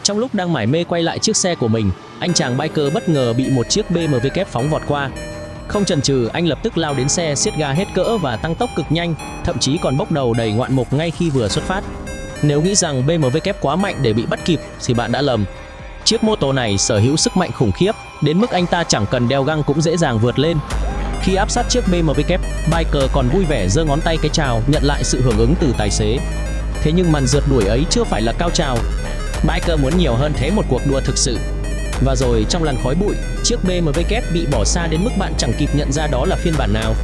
Trong lúc đang mải mê quay lại chiếc xe của mình, anh chàng biker bất ngờ bị một chiếc BMW kép phóng vọt qua. Không chần chừ, anh lập tức lao đến xe, siết ga hết cỡ và tăng tốc cực nhanh, thậm chí còn bốc đầu đầy ngoạn mục ngay khi vừa xuất phát. Nếu nghĩ rằng BMW kép quá mạnh để bị bắt kịp thì bạn đã lầm. Chiếc mô tô này sở hữu sức mạnh khủng khiếp, đến mức anh ta chẳng cần đeo găng cũng dễ dàng vượt lên. Khi áp sát chiếc BMW kép, biker còn vui vẻ giơ ngón tay cái chào, nhận lại sự hưởng ứng từ tài xế. Thế nhưng màn rượt đuổi ấy chưa phải là cao trào. Biker muốn nhiều hơn thế, một cuộc đua thực sự. Và rồi trong làn khói bụi, chiếc BMW kép bị bỏ xa đến mức bạn chẳng kịp nhận ra đó là phiên bản nào.